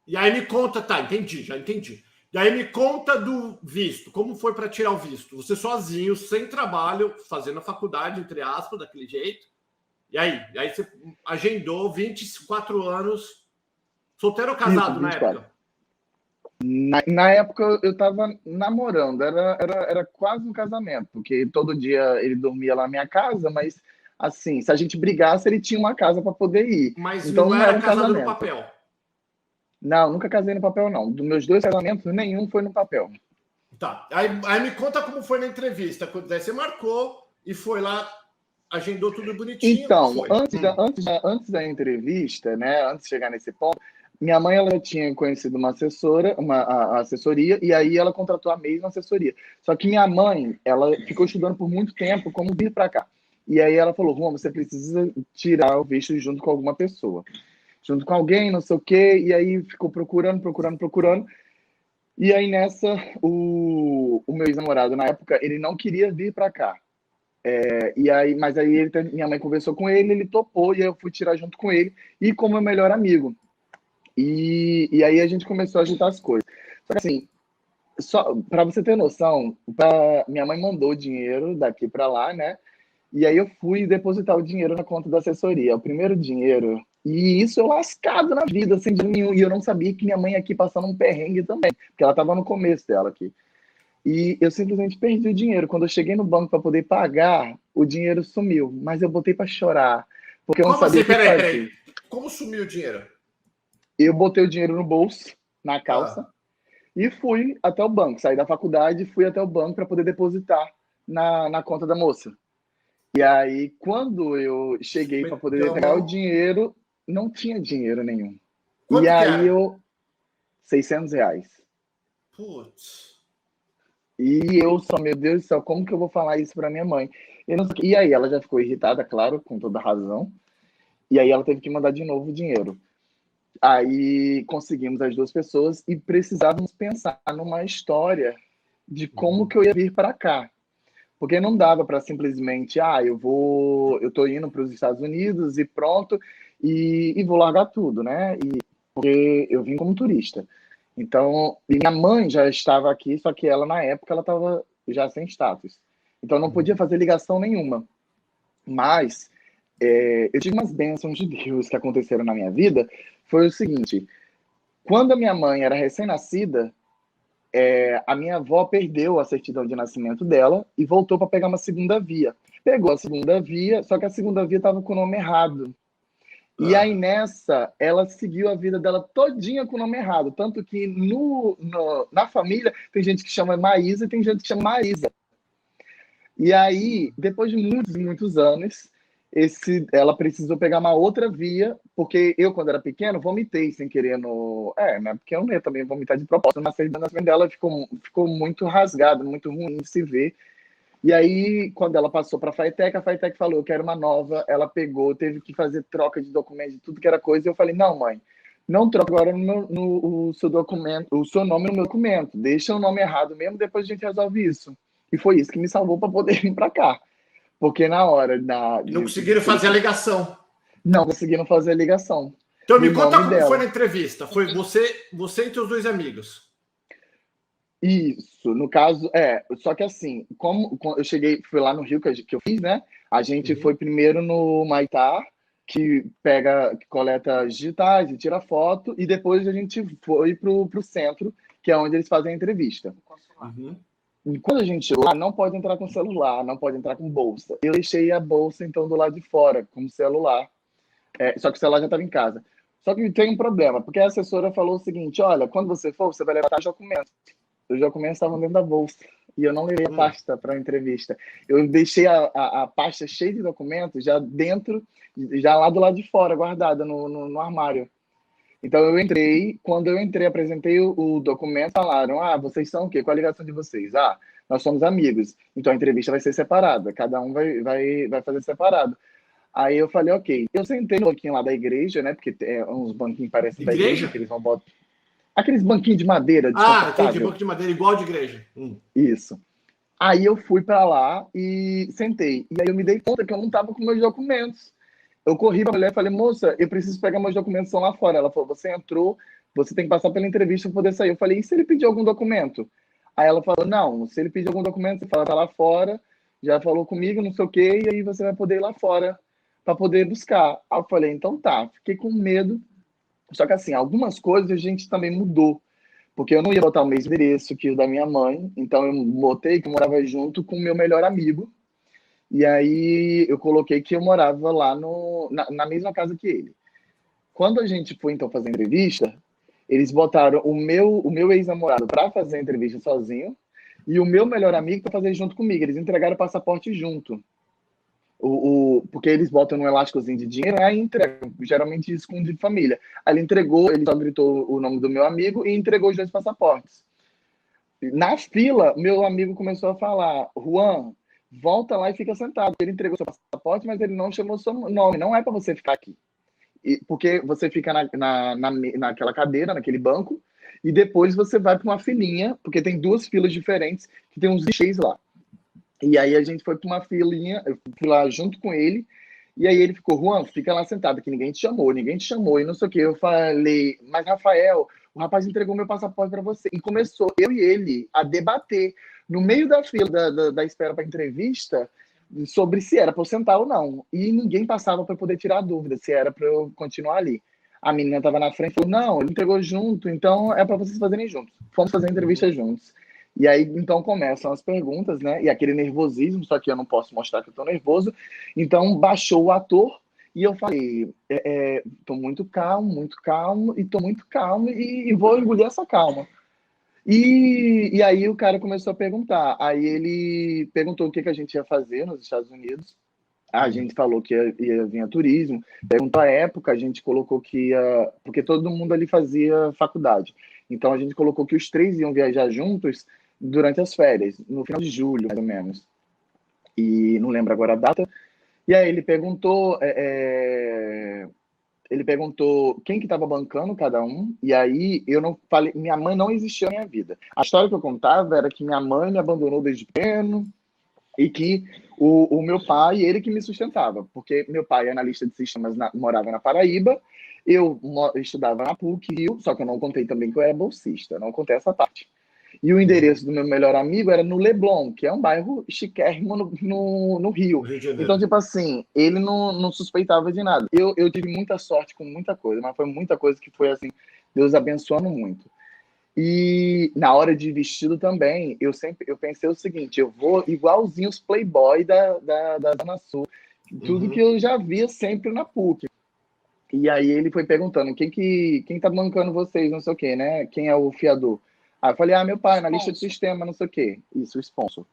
E aí me conta, tá, entendi, já entendi. E aí me conta do visto, como foi para tirar o visto? Você sozinho, sem trabalho, fazendo a faculdade, entre aspas, daquele jeito. E aí você agendou 24 anos, solteiro ou Isso, casado na 24. época? Na época eu tava namorando, era quase um casamento, porque todo dia ele dormia lá na minha casa, mas assim, se a gente brigasse, ele tinha uma casa para poder ir. Mas Então não não era era um casado no casamento. papel. Não, nunca casei no papel, não. Dos meus 2 casamentos, nenhum foi no papel. Tá. Aí me conta como foi na entrevista. Daí você marcou e foi lá, agendou tudo bonitinho. Como Então, foi? antes da entrevista, né, antes de chegar nesse ponto, minha mãe ela tinha conhecido uma assessora, a assessoria, e aí ela contratou a mesma assessoria. Só que minha mãe, ela ficou estudando por muito tempo como vir para cá. E aí ela falou, Roma, você precisa tirar o visto junto com alguma pessoa. Junto com alguém, não sei o quê, e aí ficou procurando. E aí nessa, o meu ex-namorado, na época, ele não queria vir para cá. E aí, mas aí minha mãe conversou com ele topou, e aí eu fui tirar junto com ele, e como meu melhor amigo. E aí a gente começou a agitar as coisas. Só que assim, só para você ter noção, minha mãe mandou dinheiro daqui para lá, né? E aí eu fui depositar o dinheiro na conta da assessoria, o primeiro dinheiro. E isso eu lascado na vida, sem dinheiro nenhum. E eu não sabia que minha mãe aqui passando um perrengue também, porque ela estava no começo dela aqui. E eu simplesmente perdi o dinheiro. Quando eu cheguei no banco para poder pagar, o dinheiro sumiu. Mas eu botei para chorar, porque eu não Como sabia assim? o que Peraí. fazer. Como sumiu o dinheiro? Eu botei o dinheiro no bolso, na calça, Ah, e fui até o banco. Saí da faculdade e fui até o banco para poder depositar na conta da moça. E aí, quando eu cheguei para poder meteu a pegar o mão. dinheiro, não tinha dinheiro nenhum. E Quanto que aí era? eu, R$ 600. Putz. E eu só, meu Deus do céu, como que eu vou falar isso para minha mãe? E aí ela já ficou irritada, claro, com toda razão. E aí ela teve que mandar de novo o dinheiro. Aí conseguimos as duas pessoas e precisávamos pensar numa história de como que eu ia vir para cá. Porque não dava para simplesmente, eu tô indo para os Estados Unidos e pronto, e vou largar tudo, né? Porque eu vim como turista. Então, e minha mãe já estava aqui, só que ela, na época, ela estava já sem status. Então, não podia fazer ligação nenhuma. Mas, eu tive umas bênçãos de Deus que aconteceram na minha vida. Foi o seguinte, quando a minha mãe era recém-nascida, a minha avó perdeu a certidão de nascimento dela e voltou para pegar uma segunda via. Pegou a segunda via, só que a segunda via estava com o nome errado. E aí Ah. nessa, ela seguiu a vida dela todinha com o nome errado. Tanto que na família tem gente que chama Maísa e tem gente que chama Marisa. E aí, depois de muitos e muitos anos, ela precisou pegar uma outra via, porque eu, quando era pequeno, vomitei sem querer no. Né? Porque eu não ia também vomitar de propósito, mas a certidão de nascimento dela ficou muito rasgada, muito ruim de se ver. E aí, quando ela passou para a FATEC falou: eu quero uma nova. Ela pegou, teve que fazer troca de documentos, de tudo que era coisa. E eu falei: não, mãe, não troca agora o seu documento, o seu nome no meu documento. Deixa o nome errado mesmo, depois a gente resolve isso. E foi isso que me salvou para poder vir para cá. Porque na hora Não de conseguiram fazer a ligação. não conseguiram fazer a ligação Então me no conta nome como foi dela. na entrevista. Foi você e teus dois amigos. Isso, no caso, só que assim, como eu cheguei, fui lá no Rio que eu fiz, né? A gente foi primeiro no Maitá, que coleta as digitais e tira foto, e depois a gente foi pro centro, que é onde eles fazem a entrevista. Uhum. E quando a gente chegou lá, não pode entrar com celular, não pode entrar com bolsa. Eu deixei a bolsa, então, do lado de fora, com o celular. Só que o celular já estava em casa. Só que tem um problema, porque a assessora falou o seguinte: olha, quando você for, você vai levar os documentos. Os documentos estavam dentro da bolsa. E eu não levei a pasta para a entrevista. Eu deixei a pasta cheia de documentos já dentro, já lá do lado de fora, guardada no armário. Então eu entrei, quando eu entrei, apresentei o documento, falaram: vocês são o quê? Qual a ligação de vocês? Nós somos amigos. Então a entrevista vai ser separada, cada um vai fazer separado. Aí eu falei, ok. Eu sentei no banquinho lá da igreja, né? Porque uns banquinhos parecem da igreja, Igreja? que eles vão botar. Aqueles banquinhos de madeira Entendi. desconfortável. Banco de madeira igual de igreja. Isso. Aí eu fui para lá e sentei. E aí eu me dei conta que eu não estava com meus documentos. Eu corri para a mulher e falei: moça, eu preciso pegar meus documentos, estão lá fora. Ela falou: você entrou você tem que passar pela entrevista para poder sair. Eu falei, e se ele pedir algum documento? Aí ela falou, não, se ele pedir algum documento, você fala, tá lá fora, já falou comigo, não sei o quê, e aí você vai poder ir lá fora para poder buscar. Aí eu falei, então tá, fiquei com medo. Só que assim, algumas coisas a gente também mudou, porque eu não ia botar o mesmo endereço que o da minha mãe, então eu botei que eu morava junto com o meu melhor amigo, e aí eu coloquei que eu morava lá na mesma casa que ele. Quando a gente foi então fazer a entrevista, eles botaram o meu ex-namorado para fazer a entrevista sozinho e o meu melhor amigo para fazer junto comigo. Eles entregaram o passaporte junto. Porque eles botam num elásticozinho de dinheiro, aí entregam, geralmente isso com de família. Aí ele entregou, ele só gritou o nome do meu amigo e entregou os 2 passaportes. Na fila, meu amigo começou a falar, Juan, volta lá e fica sentado. Ele entregou seu passaporte, mas ele não chamou seu nome, não é para você ficar aqui. Porque você fica naquela cadeira, naquele banco, e depois você vai para uma filinha, porque tem 2 filas diferentes, que tem uns guichês lá. E aí a gente foi para uma filinha, eu fui lá junto com ele, e aí ele ficou, Juan, fica lá sentado, que ninguém te chamou, e não sei o que. Eu falei, mas Rafael, o rapaz entregou meu passaporte para você. E começou, eu e ele, a debater, no meio da fila da espera para entrevista, sobre se era para eu sentar ou não. E ninguém passava para poder tirar a dúvida se era para eu continuar ali. A menina estava na frente e falou, não, ele entregou junto, então é para vocês fazerem juntos. Fomos fazer a entrevista juntos. E aí, então, começam as perguntas, né? E aquele nervosismo, só que eu não posso mostrar que eu tô nervoso. Então, baixou o ator e eu falei, tô muito calmo, e tô muito calmo e vou engolir essa calma. E aí o cara começou a perguntar. Aí ele perguntou o que a gente ia fazer nos Estados Unidos. A gente falou que ia vir a turismo. Perguntou a época, a gente colocou que ia... Porque todo mundo ali fazia faculdade. Então, a gente colocou que os 3 iam viajar juntos durante as férias, no final de julho, mais ou menos. E não lembro agora a data. E aí ele perguntou quem que estava bancando cada um, e aí eu não falei, minha mãe não existia na minha vida. A história que eu contava era que minha mãe me abandonou desde pequeno, e que o meu pai, ele que me sustentava, porque meu pai é analista de sistemas, morava na Paraíba, eu estudava na PUC Rio, só que eu não contei também que eu era bolsista, não contei essa parte. E o endereço do meu melhor amigo era no Leblon, que é um bairro chiquérrimo no Rio. Rio de Janeiro. Então, tipo assim, ele não suspeitava de nada. Eu tive muita sorte com muita coisa, mas foi muita coisa que foi assim, Deus abençoando muito. E na hora de vestido também, eu pensei o seguinte, eu vou igualzinho os playboy da Zona Sul, tudo que eu já via sempre na PUC. E aí ele foi perguntando, quem tá bancando vocês, não sei o quê, né? Quem é o fiador? Aí eu falei, meu pai, na lista de sistema, não sei o quê. Isso, o sponsor.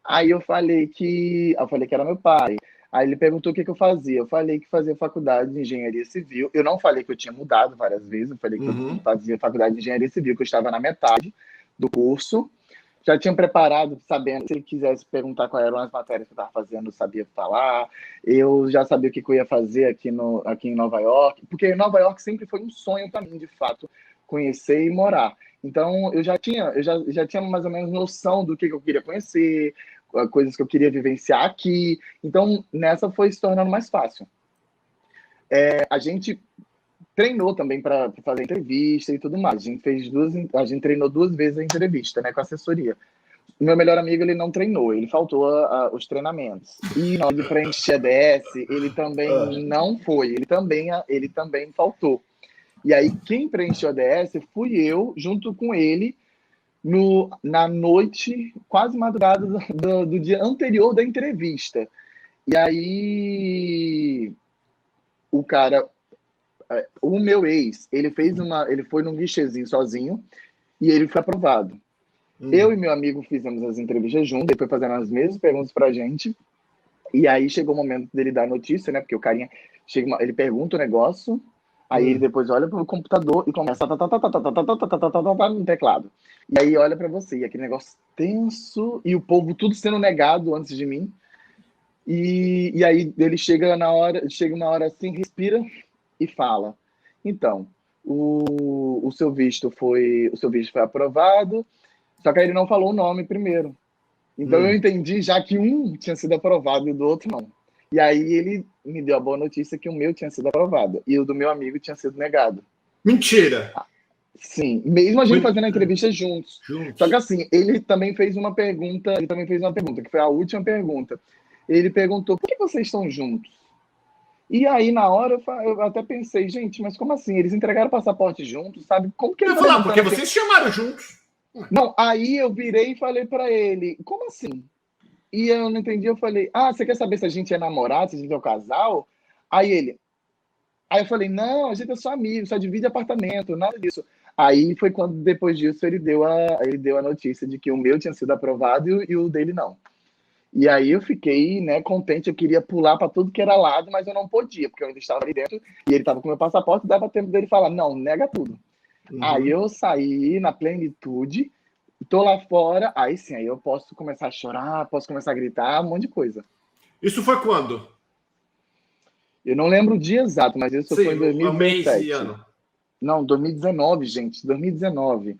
Aí eu falei que era meu pai. Aí ele perguntou o que eu fazia. Eu falei que fazia faculdade de engenharia civil. Eu não falei que eu tinha mudado várias vezes. Eu falei que eu fazia faculdade de engenharia civil, que eu estava na metade do curso. Já tinha preparado, sabendo, se ele quisesse perguntar quais eram as matérias que eu estava fazendo, eu sabia falar. Eu já sabia o que eu ia fazer aqui em Nova York. Porque Nova York sempre foi um sonho para mim, de fato, conhecer e morar. Então, eu já tinha mais ou menos noção do que eu queria conhecer, coisas que eu queria vivenciar aqui. Então, nessa foi se tornando mais fácil. A gente treinou também para fazer entrevista e tudo mais. A gente treinou 2 vezes a entrevista, né, com a assessoria. O meu melhor amigo, ele não treinou, ele faltou os treinamentos. E na hora de preencher a DS, ele também não foi, ele também faltou. E aí, quem preencheu a DS fui eu, junto com ele, na noite, quase madrugada do dia anterior da entrevista. E aí, o meu ex, ele foi num guichezinho sozinho e ele foi aprovado. Eu e meu amigo fizemos as entrevistas juntos, ele foi fazendo as mesmas perguntas pra gente. E aí chegou o momento dele dar a notícia, né? Porque o carinha ele pergunta o negócio, aí ele depois olha pro computador e começa no teclado. E aí olha pra você, e aquele negócio tenso, e o povo tudo sendo negado antes de mim. E aí ele chega uma hora assim, respira e fala: então, o seu visto foi aprovado, só que aí ele não falou o nome primeiro. Então eu entendi já que um tinha sido aprovado e o do outro não. E aí ele me deu a boa notícia que o meu tinha sido aprovado e o do meu amigo tinha sido negado. Mentira! Sim, mesmo a gente fazendo a entrevista juntos. Juntos. Só que assim, ele também fez uma pergunta, que foi a última pergunta. Ele perguntou, por que vocês estão juntos? E aí, na hora, eu até pensei, gente, mas como assim? Eles entregaram o passaporte juntos, sabe? Como que Eu ele ia falar, porque assim? vocês chamaram juntos. Não, aí eu virei e falei pra ele, como assim? E eu não entendi, eu falei, você quer saber se a gente é namorado, se a gente é um casal? Aí eu falei, não, a gente é só amigo, só divide apartamento, nada disso. Aí foi quando, depois disso, ele deu a notícia de que o meu tinha sido aprovado e o dele não. E aí eu fiquei, né, contente, eu queria pular para tudo que era lado, mas eu não podia, porque eu ainda estava ali dentro e ele estava com o meu passaporte, dava tempo dele falar, não, nega tudo. Aí eu saí na plenitude, tô lá fora, aí sim, aí eu posso começar a chorar, posso começar a gritar, um monte de coisa. Isso foi quando? Eu não lembro o dia exato, mas isso Sim, foi em o mês e 2017. ano. Não, 2019, gente, 2019.